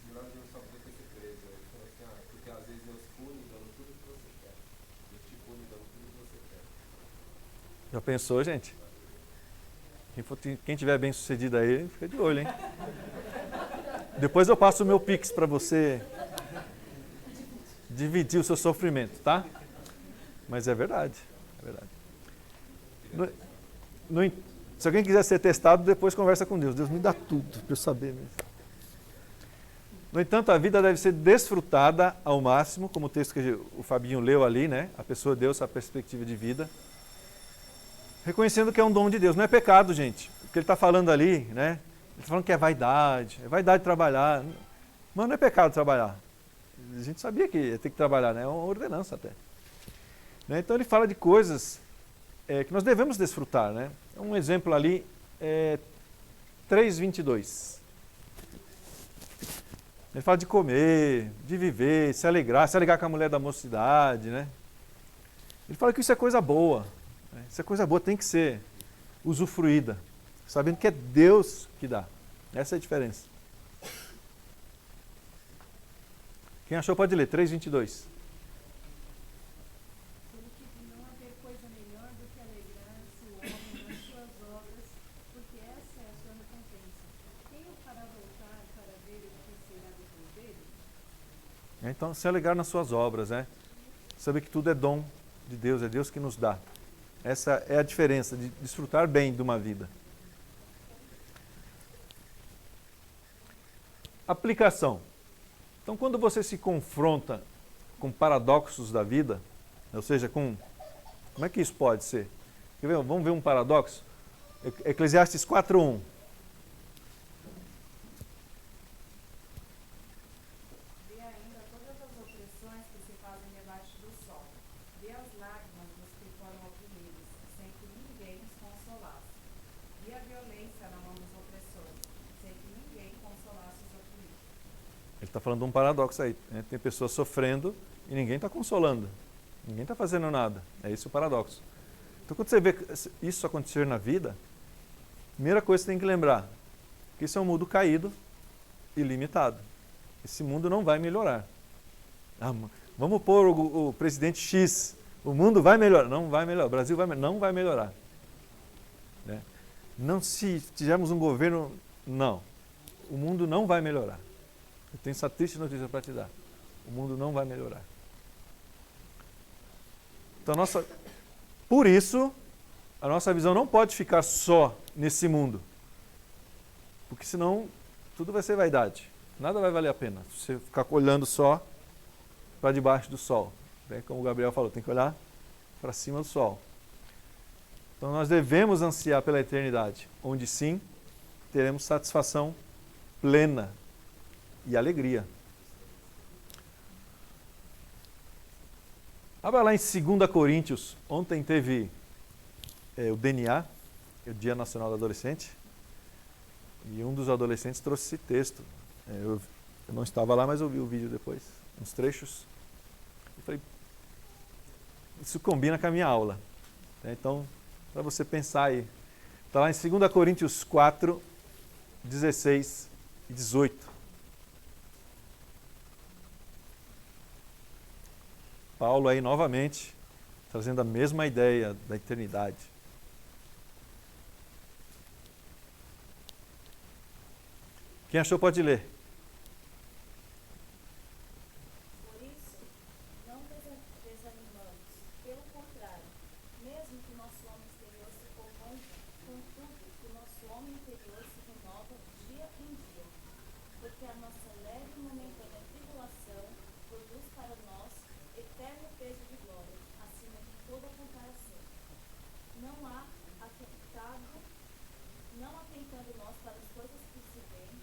melhores anos só poder ser preso? Aí ele falou assim, porque às vezes Deus pune dando tudo que você quer. Deus te pune dando tudo que você quer. Já pensou, gente? Quem tiver bem sucedido aí, fica de olho, hein? Depois eu passo o meu Pix para você dividir o seu sofrimento, tá? Mas é verdade. É verdade. Se alguém quiser ser testado, depois conversa com Deus. Deus me dá tudo para eu saber mesmo. No entanto, a vida deve ser desfrutada ao máximo, como o texto que o Fabinho leu ali, né? A pessoa deu essa perspectiva de vida. Reconhecendo que é um dom de Deus. Não é pecado, gente. O que ele está falando ali, né? Ele está falando que é vaidade trabalhar. Mas não é pecado trabalhar. A gente sabia que ia ter que trabalhar, né? É uma ordenança até. Né? Então ele fala de coisas que nós devemos desfrutar, né? Um exemplo ali é 3:22. Ele fala de comer, de viver, se alegrar com a mulher da mocidade, né? Ele fala que isso é coisa boa. Né? Isso é coisa boa, tem que ser usufruída, sabendo que é Deus que dá. Essa é a diferença. Quem achou pode ler, 3:22. Pelo que não haver coisa melhor do que alegrar-se o homem nas suas obras, porque essa é a sua recompensa. Quem o fará voltar para ver o que será depois dele? Então, se alegrar nas suas obras, né? Saber que tudo é dom de Deus, é Deus que nos dá. Essa é a diferença de desfrutar bem de uma vida. Aplicação. Então, quando você se confronta com paradoxos da vida, ou seja, como é que isso pode ser? Quer ver? Vamos ver um paradoxo? Eclesiastes 4:1. Vê ainda todas as opressões que se fazem debaixo do sol. Vê as lágrimas dos que foram oprimidos, sem que ninguém os consolasse. Vê a violência na mão dos opressores, sem que ninguém consolasse os oprimidos. Ele está falando de um paradoxo aí, né? Tem pessoas sofrendo e ninguém está consolando. Ninguém está fazendo nada. É esse o paradoxo. Então, quando você vê isso acontecer na vida, a primeira coisa que você tem que lembrar, que isso é um mundo caído e limitado. Esse mundo não vai melhorar. Vamos pôr o presidente X, o mundo vai melhorar. Não vai melhorar. O Brasil não vai melhorar. Né? Não, se tivermos um governo, não. O mundo não vai melhorar. Eu tenho essa triste notícia para te dar. O mundo não vai melhorar. Então, por isso, a nossa visão não pode ficar só nesse mundo. Porque senão, tudo vai ser vaidade. Nada vai valer a pena. Se você ficar olhando só para debaixo do sol. Né? Como o Gabriel falou, tem que olhar para cima do sol. Então, nós devemos ansiar pela eternidade, onde sim, teremos satisfação plena e alegria. Abra lá em 2 Coríntios. Ontem teve o DNA, o Dia Nacional do Adolescente, e um dos adolescentes trouxe esse texto. Eu não estava lá, mas eu vi o vídeo depois, uns trechos. Eu falei, isso combina com a minha aula. Então, para você pensar aí. Está lá em 2 Coríntios 4, 16 e 18. Paulo aí novamente trazendo a mesma ideia da eternidade. Quem achou pode ler. Por isso, não desanimamos. Pelo contrário, mesmo que o nosso homem exterior se corrompa, contudo, o nosso homem interior se renova dia em dia. Porque a nossa leve e momentânea tribulação produz para nós eterno peso de glória, acima de toda comparação. Não atentando nós para as coisas que se veem,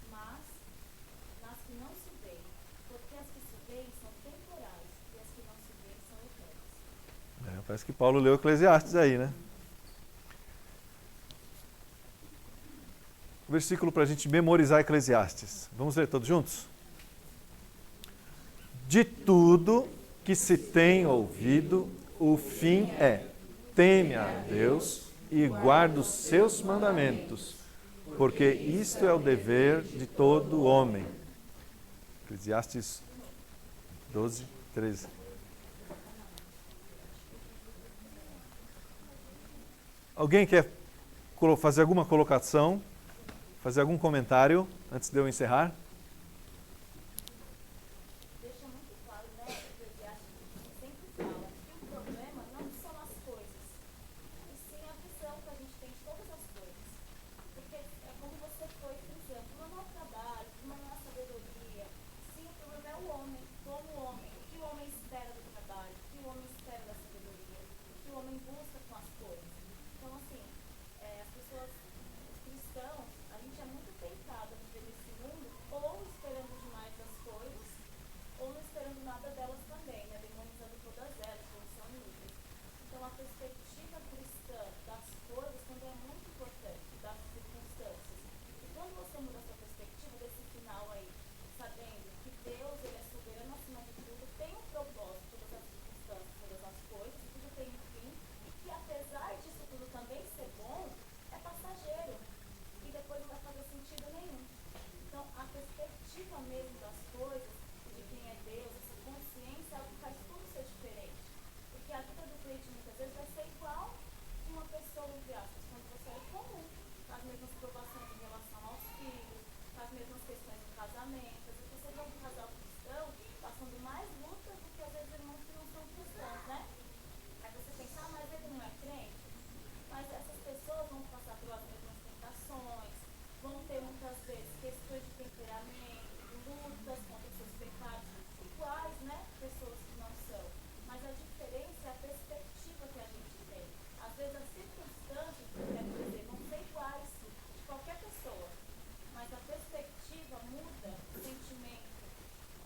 mas nas que não se veem, porque as que se veem são temporais e as que não se veem são eternas. Parece que Paulo leu Eclesiastes aí, né? O versículo para a gente memorizar Eclesiastes. Vamos ler todos juntos? De tudo que se tem ouvido, o fim é: teme a Deus e guarda os seus mandamentos, porque isto é o dever de todo homem. Eclesiastes 12, 13. Alguém quer fazer alguma colocação, fazer algum comentário antes de eu encerrar? Deixa muito claro, né, Eclesiastes sempre fala que o problema não são as coisas, e sim a visão que a gente tem de todas as coisas. Porque é como você foi frisando, o problema não é o trabalho, o problema não é a sabedoria, sim, o problema é o homem, como o homem, o que o homem espera do trabalho, o que o homem espera da sabedoria, o que o homem busca com as coisas. Então, assim, as pessoas, os cristãos, a gente é muito tentado a viver nesse mundo ou esperando demais das coisas, ou não esperando nada delas também, né? Demonizando todas elas, como são inúteis. Então, a perspectiva cristã das coisas também é muito importante, das circunstâncias. E quando você muda a sua perspectiva desse final aí, sabendo que Deus, ele é soberano acima de tudo, tem um propósito, todas as circunstâncias, todas as coisas, tudo tem um fim, e que apesar disso tudo também ser bom, é passageiro. E depois não vai fazer sentido nenhum. Então, a perspectiva mesmo das coisas, de quem é Deus, essa consciência, é o que faz tudo ser diferente. Porque a vida do crente muitas vezes vai ser igual de uma pessoa, entre aspas, quando você é comum, com as mesmas provações em relação aos filhos, com as mesmas questões do casamento. Às vezes você vê um casal cristão passando mais lutas do que às vezes irmãos que não são cristãos, né? Aí você pensa, mas ele não é crente? Mas essas pessoas vão passar pelas mesmas tentações, vão ter muitas vezes questões de temperamento, lutas contra seus pecados, iguais, né? Pessoas que não são. Mas a diferença é a perspectiva que a gente tem. Às vezes as circunstâncias, quero dizer, vão ser iguais de qualquer pessoa, mas a perspectiva muda o sentimento,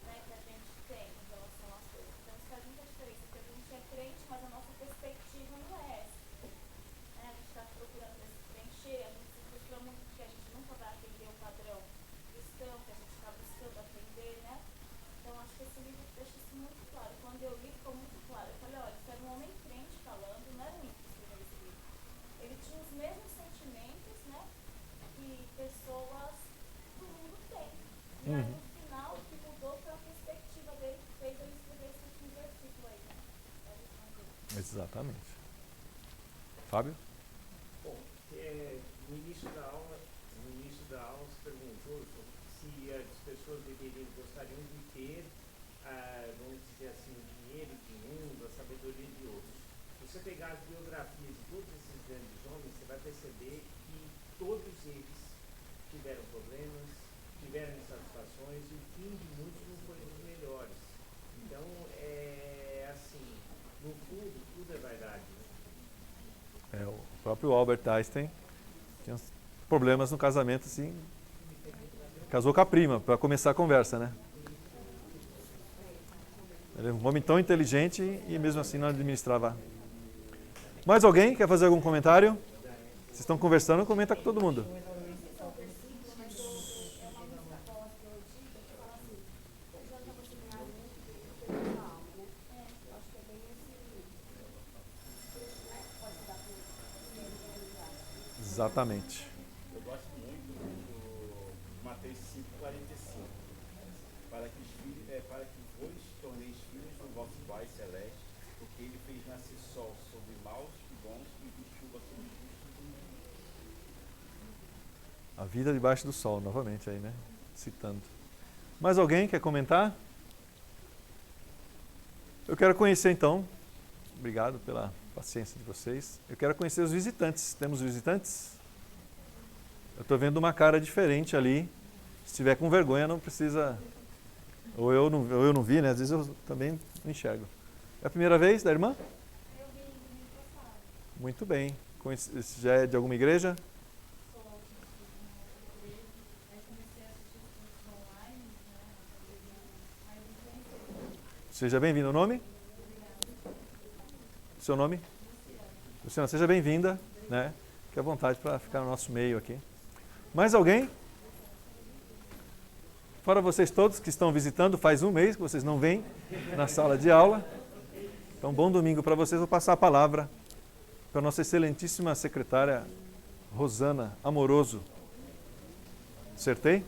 né, que a gente tem em relação às coisas. Então isso faz muita diferença, porque a gente é crente, mas a nossa perspectiva não é essa. Né? A gente está procurando se preencher, a gente se frustra muito porque a gente nunca vai atender o padrão cristão que a gente está buscando atender, né? Então acho que esse livro deixa isso muito claro. Quando eu li, ficou muito claro. Eu falei, olha, isso era um homem crente falando, não era um ímpio que escreveu esse livro. Ele tinha os mesmos sentimentos, né, que pessoas do mundo têm. E aí no final, o que mudou foi a perspectiva dele, que fez ele escrever esse último versículo aí, né? Exatamente. Fábio? Bom, no início da aula se perguntou se as pessoas gostariam de ter, vamos dizer assim, o dinheiro de um, a sabedoria de outros. Se você pegar as biografias de todos esses grandes homens, você vai perceber que todos eles tiveram problemas, tiveram insatisfações e o fim de muitos não foi dos melhores. Então, assim, no fundo, tudo é vaidade, né? O próprio Albert Einstein tinha uns problemas no casamento, assim. Casou com a prima, para começar a conversa, né? Ele é um homem tão inteligente e mesmo assim não administrava. Mais alguém quer fazer algum comentário? Vocês estão conversando, comenta com todo mundo. Exatamente. Eu gosto muito do Mateus 5,45. Para que vos torneis filhos do vosso Pai Celeste, porque ele fez nascer sol sobre maus e bons e de chuva sobre justos e injustos. A vida debaixo do sol, novamente aí, né? Citando. Mais alguém quer comentar? Eu quero conhecer então, obrigado pela paciência de vocês. Eu quero conhecer os visitantes. Temos visitantes? Eu estou vendo uma cara diferente ali. Se estiver com vergonha, não precisa... Ou eu não vi, né? Às vezes eu também não enxergo. É a primeira vez da irmã? Eu vi domingo passado. Muito bem. Já é de alguma igreja? Sou de igreja. Aí comecei a assistir os cursos online, né? Aí eu me conheci. Seja bem-vindo. O nome? O seu nome? Luciana, seja bem-vinda, né? Fique à vontade para ficar no nosso meio aqui. Mais alguém? Fora vocês todos que estão visitando, faz um mês que vocês não vêm na sala de aula. Então, bom domingo para vocês. Vou passar a palavra para a nossa excelentíssima secretária Rosana Amoroso. Acertei?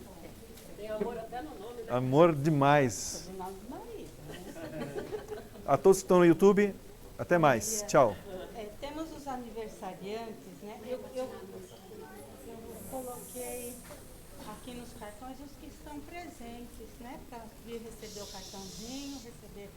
Tem amor até no nome, né? Amor demais. A todos que estão no YouTube, até mais. Tchau. Temos os aniversariantes, né? Eu coloquei aqui nos cartões os que estão presentes, né? Para vir receber o cartãozinho, receber